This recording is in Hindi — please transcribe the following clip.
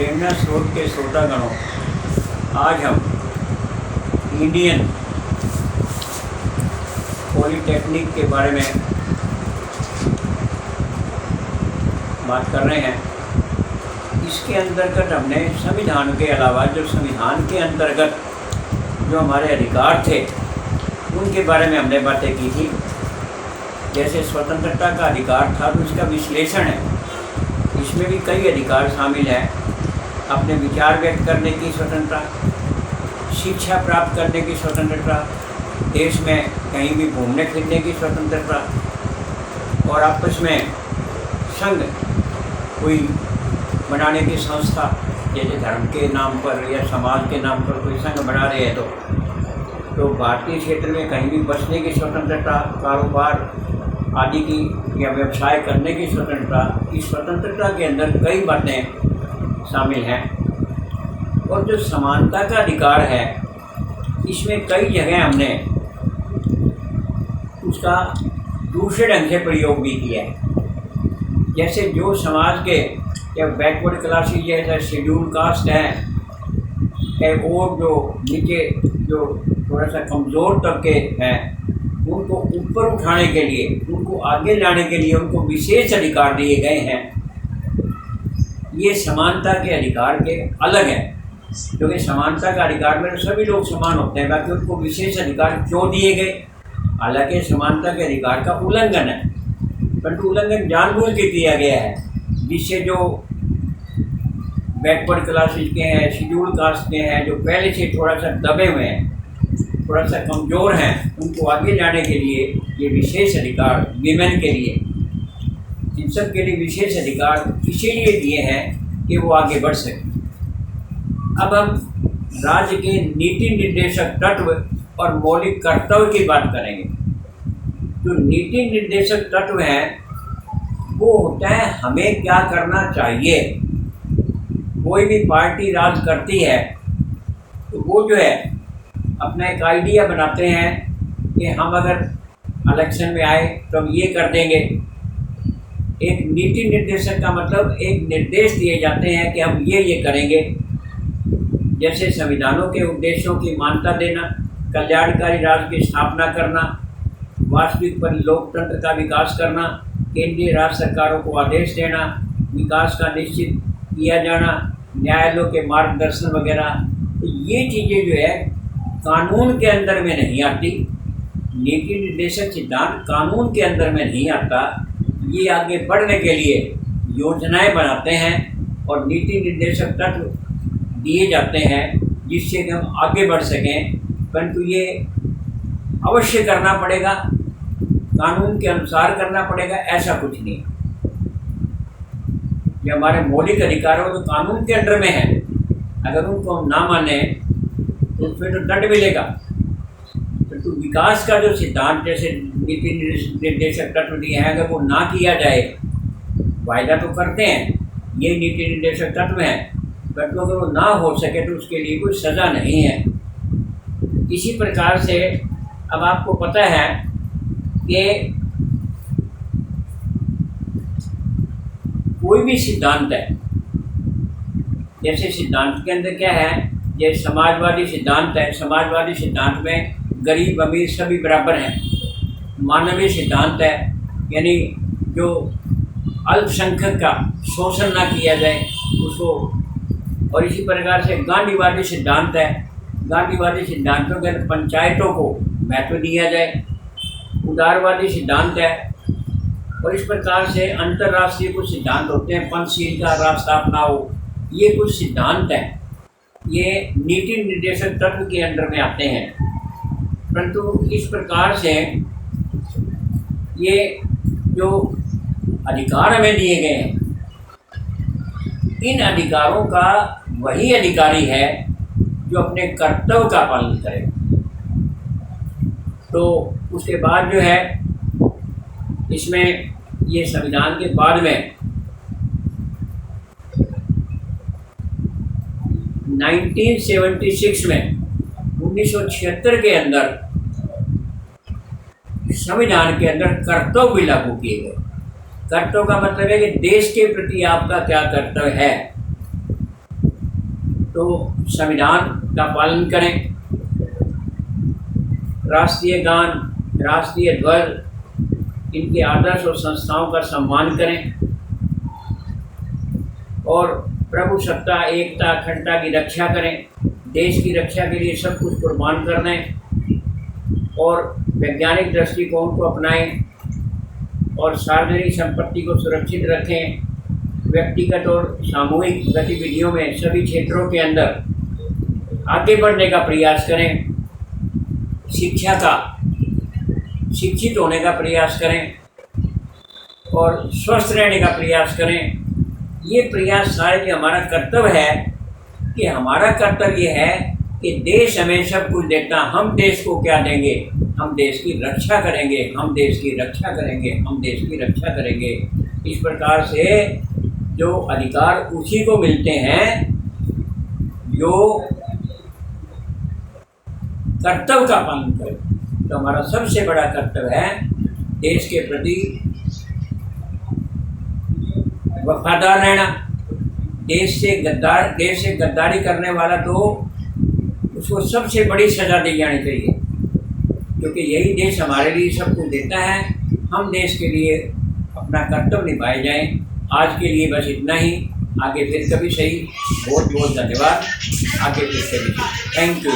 प्रेरणा स्रोत के श्रोतागणों, आज हम इंडियन पॉलिटेक्निक के बारे में बात कर रहे हैं। इसके अंतर्गत हमने संविधान के अलावा जो संविधान के अंतर्गत जो हमारे अधिकार थे उनके बारे में हमने बातें की थी। जैसे स्वतंत्रता का अधिकार था तो इसका विश्लेषण है, इसमें भी कई अधिकार शामिल हैं। अपने विचार व्यक्त करने की स्वतंत्रता, शिक्षा प्राप्त करने की स्वतंत्रता, देश में कहीं भी घूमने फिरने की स्वतंत्रता, और आपस में संघ कोई बनाने की संस्था, जैसे धर्म के नाम पर या समाज के नाम पर कोई संघ बना रहे हैं तो भारतीय क्षेत्र में कहीं भी बसने की स्वतंत्रता, कारोबार आदि की या व्यवसाय करने की स्वतंत्रता, इस स्वतंत्रता के अंदर कई बातें शामिल हैं। और जो समानता का अधिकार है, इसमें कई जगह हमने उसका दूसरे ढंग से प्रयोग भी किया है। जैसे जो समाज के या बैकवर्ड क्लासेज जैसे शेड्यूल कास्ट हैं, और जो नीचे जो थोड़ा सा कमज़ोर तबके हैं, उनको ऊपर उठाने के लिए, उनको आगे लाने के लिए उनको विशेष अधिकार दिए गए हैं। ये समानता के अधिकार के अलग है, क्योंकि समानता का अधिकार में सभी लोग समान होते हैं, बाकी उनको विशेष अधिकार क्यों दिए गए? हालांकि समानता के अधिकार का उल्लंघन है, परंतु उल्लंघन जानबूझ के किया गया है, जिससे जो बैकवर्ड क्लासेज के हैं, शेड्यूल कास्ट के हैं, जो पहले से थोड़ा सा दबे हुए हैं, थोड़ा सा कमज़ोर हैं, उनको आगे जाने के लिए ये विशेष अधिकार विमेन के लिए, इन सब के लिए विशेष अधिकार इसीलिए दिए हैं कि वो आगे बढ़ सकें। अब हम राज्य के नीति निर्देशक तत्व और मौलिक कर्तव्य की बात करेंगे। जो नीति निर्देशक तत्व हैं वो होता है हमें क्या करना चाहिए। कोई भी पार्टी राज करती है तो वो जो है अपना एक आइडिया बनाते हैं कि हम अगर इलेक्शन में आए तो हम ये कर देंगे। एक नीति निर्देशक का मतलब एक निर्देश दिए जाते हैं कि हम ये करेंगे। जैसे संविधानों के उद्देश्यों की मान्यता देना, कल्याणकारी राज्य की स्थापना करना, वास्तविक लोकतंत्र का विकास करना, केंद्रीय राज्य सरकारों को आदेश देना, विकास का निश्चित किया जाना, न्यायालयों के मार्गदर्शन वगैरह। तो ये चीज़ें जो है कानून के अंदर में नहीं आती। नीति निर्देशक सिद्धांत कानून के अंदर में नहीं आता। ये आगे बढ़ने के लिए योजनाएं बनाते हैं और नीति निर्देशक तत्व दिए जाते हैं जिससे कि हम आगे बढ़ सकें, परंतु ये अवश्य करना पड़ेगा, कानून के अनुसार करना पड़ेगा, ऐसा कुछ नहीं। ये हमारे मौलिक अधिकार हो तो कानून के अंडर में है, अगर उनको हम ना माने तो उसमें तो दंड मिलेगा। तो विकास का जो सिद्धांत जैसे नीति निर्देशक तत्व दिए हैं, अगर वो ना किया जाए, वायदा तो करते हैं, ये नीति निर्देशक तत्व हैं, परंतु अगर वो ना हो सके तो उसके लिए कोई सज़ा नहीं है। इसी प्रकार से अब आपको पता है कि कोई भी सिद्धांत है, जैसे सिद्धांत के अंदर क्या है, ये समाजवादी सिद्धांत है। समाजवादी सिद्धांत में गरीब अमीर सभी बराबर हैं। मानवीय सिद्धांत है, यानी जो अल्पसंख्यक का शोषण ना किया जाए उसको। और इसी प्रकार से गांधीवादी सिद्धांत है। गांधीवादी सिद्धांतों के अंदर पंचायतों को महत्व दिया जाए। उदारवादी सिद्धांत है। और इस प्रकार से अंतर्राष्ट्रीय कुछ सिद्धांत होते हैं, पंचशील का रास्ता अपनाओ, ये कुछ सिद्धांत हैं। ये नीति निर्देशक तत्व के अंदर में आते हैं। परंतु इस प्रकार से ये जो अधिकार हमें दिए गए हैं, इन अधिकारों का वही अधिकारी है जो अपने कर्तव्य का पालन करे। तो उसके बाद जो है इसमें ये संविधान के बाद में 1976 में 1976 के अंदर संविधान के अंदर कर्तव्य भी लागू किए गए। कर्तव्य का मतलब है कि देश के प्रति आपका क्या कर्तव्य है। तो संविधान का पालन करें, राष्ट्रीय गान, राष्ट्रीय ध्वज, इनके आदर्श और संस्थाओं का सम्मान करें और प्रभु सत्ता, एकता, अखंडता की रक्षा करें। देश की रक्षा के लिए सब कुछ कुर्बान कर दें और वैज्ञानिक दृष्टिकोण को अपनाएं और सार्वजनिक संपत्ति को सुरक्षित रखें। व्यक्तिगत और सामूहिक गतिविधियों में सभी क्षेत्रों के अंदर आगे बढ़ने का प्रयास करें। शिक्षा का, शिक्षित होने का प्रयास करें और स्वस्थ रहने का प्रयास करें। ये प्रयास सारे जो हमारा कर्तव्य है कि हमारा कर्तव्य है कि देश हमें सब कुछ देता, हम देश को क्या देंगे? हम देश की रक्षा करेंगे, हम देश की रक्षा करेंगे, हम देश की रक्षा करेंगे। इस प्रकार से जो अधिकार उसी को मिलते हैं जो कर्तव्य का पालन करे। तो हमारा सबसे बड़ा कर्तव्य है देश के प्रति वफादार रहना। देश से गद्दारी करने वाला तो उसको सबसे बड़ी सज़ा दी जानी चाहिए, क्योंकि यही देश हमारे लिए सब कुछ देता है। हम देश के लिए अपना कर्तव्य निभाए जाएं। आज के लिए बस इतना ही, आगे फिर कभी सही। बहुत बहुत धन्यवाद। आगे फिर कभी। Thank you.